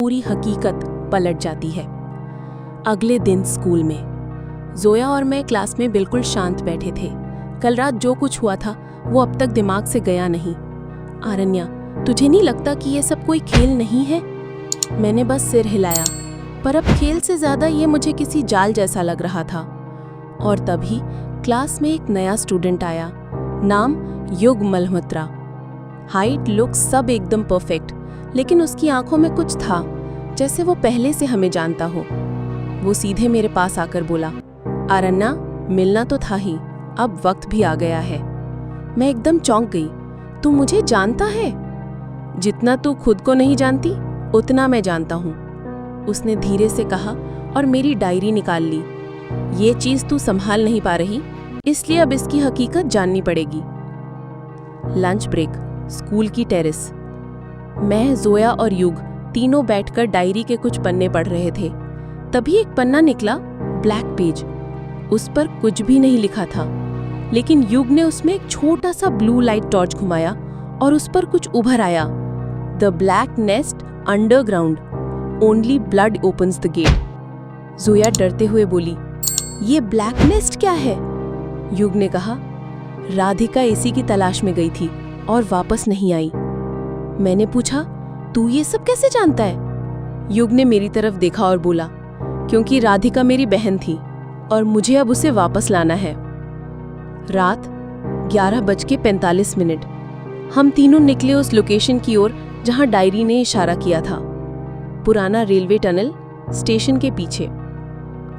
पूरी हकीकत पलट जाती है। अगले दिन स्कूल में जोया और मैं क्लास में बिल्कुल शांत बैठे थे। कल रात जो कुछ हुआ था वो अब तक दिमाग से गया नहीं। आरण्या, तुझे नहीं लगता कि ये सब कोई खेल नहीं है? मैंने बस सिर हिलाया, पर अब खेल से ज्यादा ये मुझे किसी जाल जैसा लग रहा था। और तभी क्लास में एक नया स्टूडेंट आया, नाम युग मल्होत्रा। हाइट, लुक सब एकदम परफेक्ट, लेकिन उसकी आंखों में कुछ था, जैसे वो पहले से हमें जानता हो। वो सीधे मेरे पास आकर बोला, आरण्या, मिलना तो था ही, अब वक्त भी आ गया है। मैं एकदम चौंक गई। तू मुझे जानता है? जितना तू खुद को नहीं जानती उतना मैं जानता हूँ, उसने धीरे से कहा और मेरी डायरी निकाल ली। ये चीज तू संभाल नहीं पा रही, इसलिए अब इसकी हकीकत जाननी पड़ेगी। लंच ब्रेक, स्कूल की टेरेस। मैं, जोया और युग तीनों बैठकर डायरी के कुछ पन्ने पढ़ रहे थे। तभी एक पन्ना निकला, ब्लैक पेज। उस पर कुछ भी नहीं लिखा था, लेकिन युग ने उसमें एक छोटा सा ब्लू लाइट टॉर्च घुमाया और उस पर कुछ उभर आया। The black nest underground, only blood opens the gate. Zoya डरते हुए बोली, ये ब्लैक नेस्ट क्या है? युग ने कहा, राधिका इसी की तलाश में गई थी और वापस नहीं आई। मैंने पूछा, तू ये सब कैसे जानता है? युग ने मेरी तरफ देखा और बोला, क्योंकि राधिका मेरी बहन थी और मुझे अब उसे वापस लाना है। रात 11:45। हम तीनों निकले उस लोकेशन की ओर जहां डायरी ने इशारा किया था। पुराना रेलवे टनल, स्टेशन के पीछे।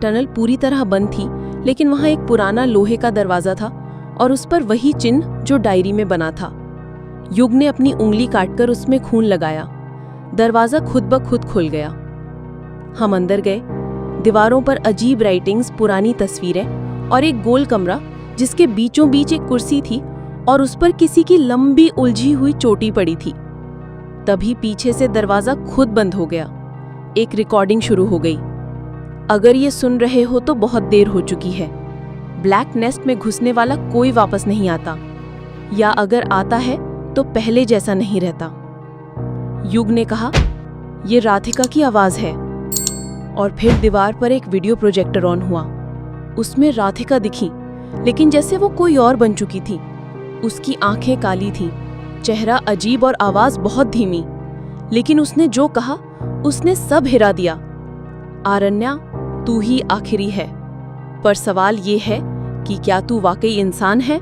टनल पूरी तरह बंद थी, लेकिन वहां एक पुराना लोहे का दरवाजा था और उस पर वही चिन्ह जो डायरी में बना था। युग ने अपनी उंगली काटकर उसमें खून लगाया। दरवाजा खुद ब खुद खुल गया। हम अंदर गए। दीवारों पर अजीब राइटिंग्स, पुरानी तस्वीरें और एक गोल कमरा जिसके बीचों बीच एक कुर्सी थी और उस पर किसी की लंबी उलझी हुई चोटी पड़ी थी। तभी पीछे से दरवाजा खुद बंद हो गया। एक रिकॉर्डिंग शुरू हो गई। अगर ये सुन रहे हो तो बहुत देर हो चुकी है। ब्लैक नेस्ट में घुसने वाला कोई वापस नहीं आता, या अगर आता है तो पहले जैसा नहीं रहता। युग ने कहा, ये राधिका की आवाज है। और फिर दीवार पर एक वीडियो प्रोजेक्टर ऑन हुआ। उसमें राधिका दिखी, लेकिन जैसे वो कोई और बन चुकी थी। उसकी आंखें काली थीं, चेहरा अजीब और आवाज बहुत धीमी। लेकिन उसने जो कहा उसने सब हिला दिया। आरण्या, तू ही आखिरी है, पर सवाल ये है कि क्या तू वाकई इंसान है?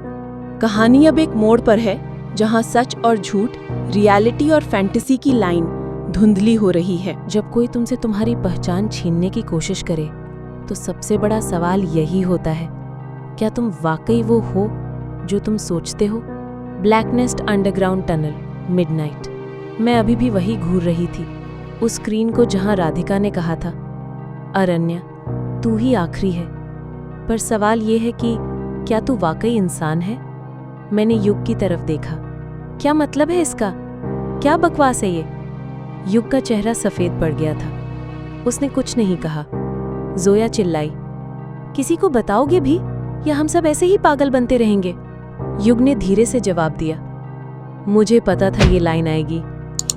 कहानी अब एक मोड़ पर है जहां सच और झूठ, रियलिटी और फैंटेसी की लाइन धुंधली हो रही है। जब कोई तुमसे तुम्हारी पहचान छीनने की कोशिश करे तो सबसे बड़ा सवाल यही होता है, क्या तुम वाकई वो हो जो तुम सोचते हो? Black nest underground tunnel, midnight. मैं अभी भी वही घूर रही थी, उस स्क्रीन को जहां राधिका ने कहा था, अरण्या, तू ही आखिरी है। पर सवाल ये है कि क्या तू वाकई इंसान है? मैंने युग की तरफ देखा। क्या मतलब है इसका? क्या बकवास है ये? युग का चेहरा सफेद पड़ गया था। उसने कुछ नहीं कहा। जोया चिल्लाई, किसी को बताओगे भी या हम सब ऐसे ही पागल बनते रहेंगे? युग ने धीरे से जवाब दिया, मुझे पता था ये लाइन आएगी,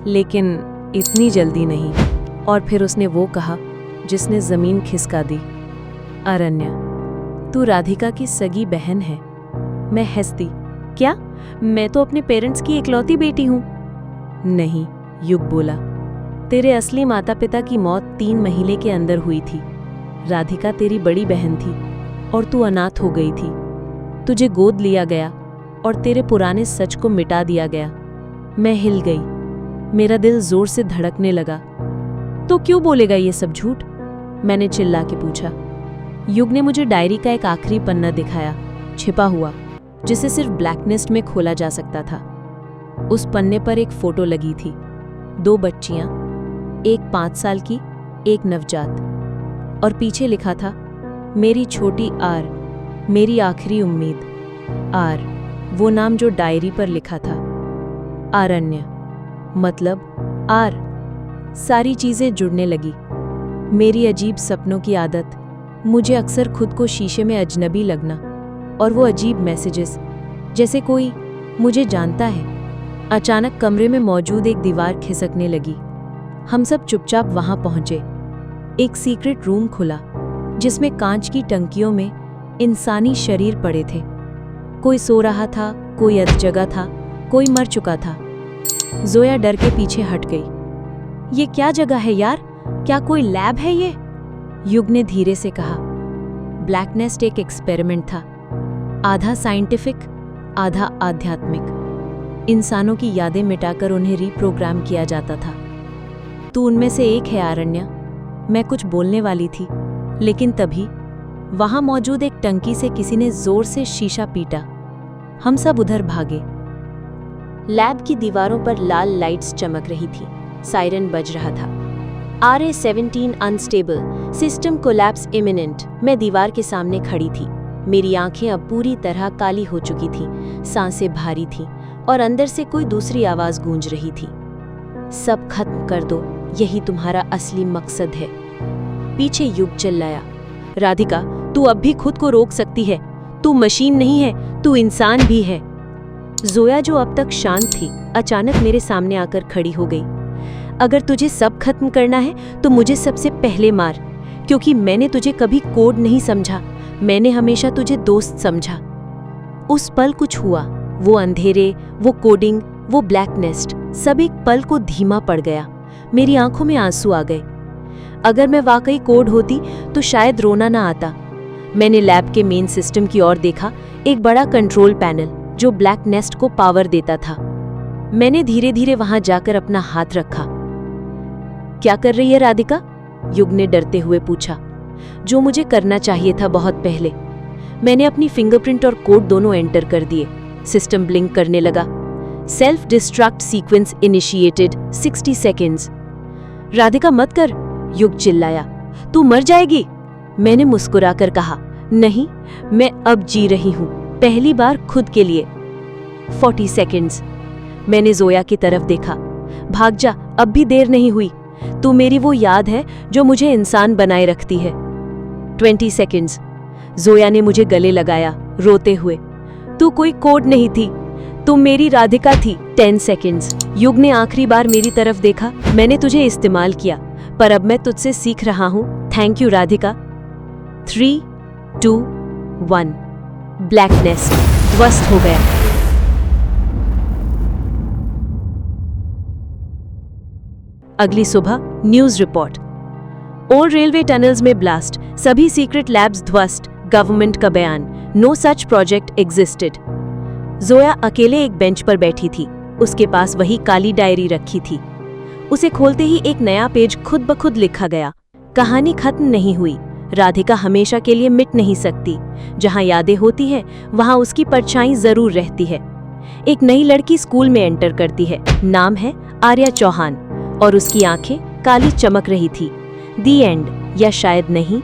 लेकिन इतनी जल्दी नहीं। और फिर उसने वो कहा जिसने जमीन खिसका दी, अरण्या, तू राधिका की सगी बहन है। मैं हंस दी, क्या? मैं तो अपने पेरेंट्स की इकलौती बेटी हूं। नहीं, युग बोला, तेरे असली माता पिता की मौत 3 महीने के अंदर हुई थी। राधिका तेरी बड़ी बहन थी और तू अनाथ हो गई थी। तुझे गोद लिया गया और तेरे पुराने सच को मिटा दिया गया। मैं हिल गई, मेरा दिल जोर से धड़कने लगा। तो क्यों बोलेगा ये सब झूठ? मैंने चिल्ला के पूछा। युग ने मुझे डायरी का एक आखिरी पन्ना दिखाया, छिपा हुआ, जिसे सिर्फ ब्लैकनेस्ट में खोला जा सकता था। उस पन्ने पर एक फोटो लगी थी, 2 बच्चियां, एक 5 साल की, एक नवजात, और पीछे लिखा था, मेरी छोटी आर, मेरी आखिरी उम्मीद। आर, वो नाम जो डायरी पर लिखा था। आरण्य, मतलब आर। सारी चीजें जुड़ने लगी। मेरी अजीब सपनों की आदत, मुझे अक्सर खुद को शीशे में अजनबी लगना, और वो अजीब मैसेजेस, जैसे कोई मुझे जानता है। अचानक कमरे में मौजूद एक दीवार खिसकने लगी। हम सब चुपचाप वहां पहुंचे। एक सीक्रेट रूम खुला जिसमें कांच की टंकियों में इंसानी शरीर पड़े थे। कोई सो रहा था, कोई अध जगह था, कोई मर चुका था। जोया डर के पीछे हट गई। ये क्या जगह है यार? क्या कोई लैब है ये? युग ने धीरे से कहा। ब्लैक नेस्ट एक एक्सपेरिमेंट था, आधा साइंटिफिक आधा आध्यात्मिक। इंसानों की यादें मिटाकर उन्हें रीप्रोग्राम किया जाता था। तू उनमें से एक है आरण्या। मैं कुछ बोलने वाली थी, लेकिन तभी वहां मौजूद एक टंकी से किसी ने जोर से शीशा पीटा। हम सब उधर भागे। लैब की दीवारों पर लाल लाइट्स चमक रही थी। सायरन बज रहा था। RA-17 unstable, system collapse imminent. मैं दीवार के सामने खड़ी थी। मेरी आंखें अब पूरी तरह काली हो चुकी थीं, सांसें भारी थीं और अंदर से कोई दूसरी आवाज गूंज रही थी। सब खत्म कर दो, यही तुम्हारा असली मकसद है। पीछे युग चिल्लाया। राधिका, तू अब भी खुद को रोक सकती है। तू मशीन नहीं है, तू इंसान भी है। जोया, जो अब तक शांत थी, अचानक मेरे सामने आकर खड़ी हो गई। अगर तुझे सब खत्म करना है तो मुझे सबसे पहले मार, क्योंकि मैंने तुझे कभी कोड नहीं समझा। मैंने हमेशा तुझे दोस्त समझा। उस पल कुछ हुआ। वो अंधेरे, वो कोडिंग, वो ब्लैक नेस्ट, सब एक पल को धीमा पड़ गया। मेरी आंखों में आंसू आ गए। अगर मैं वाकई कोड होती तो शायद रोना ना आता। मैंने लैब के मेन सिस्टम की ओर देखा, एक बड़ा कंट्रोल पैनल जो ब्लैक नेस्ट को पावर देता था। मैंने धीरे धीरे वहां जाकर अपना हाथ रखा। क्या कर रही है राधिका? युग ने डरते हुए पूछा। जो मुझे करना चाहिए था बहुत पहले। मैंने अपनी फिंगरप्रिंट और कोड दोनों एंटर कर दिए। सिस्टम ब्लिंक करने लगा। Self destruct sequence initiated 60 seconds. Radhika मत कर, युग चिल्लाया। तू मर जाएगी। मैंने मुस्कुराकर कहा, नहीं, मैं अब जी रही हूं, पहली बार खुद के लिए। 40 सेकेंड्स। मैंने जोया की तरफ देखा। भाग जा, अब भी देर नहीं हुई। तू मेरी वो याद है जो मुझे इंसान बनाए रखती है। 20 सेकेंड्स। जोया ने मुझे गले लगाया, रोते हुए। तू कोई कोड नहीं थी, तुम मेरी राधिका थी। 10 सेकेंड्स। युग ने आखिरी बार मेरी तरफ देखा। मैंने तुझे इस्तेमाल किया, पर अब मैं तुझसे सीख रहा हूं। Thank you Radhika. 3, 2, 1। Black nest ध्वस्त हो गया। अगली सुबह news report. Old railway tunnels में ब्लास्ट, सभी सीक्रेट लैब्स ध्वस्त, गवर्नमेंट का बयान, no such project existed. Zoya अकेले एक बेंच पर बैठी थी। उसके पास वही काली डायरी रखी थी। उसे खोलते ही एक नया पेज खुद ब खुद लिखा गया। कहानी खत्म नहीं हुई। राधिका हमेशा के लिए मिट नहीं सकती। जहां यादें होती हैं, वहां उसकी परछाई जरूर रहती है। एक नई लड़की स्कूल में एंटर करती है। नाम है आर्या चौहान और उसकी आंखें काली चमक रही थी। दी एंड, या शायद नहीं,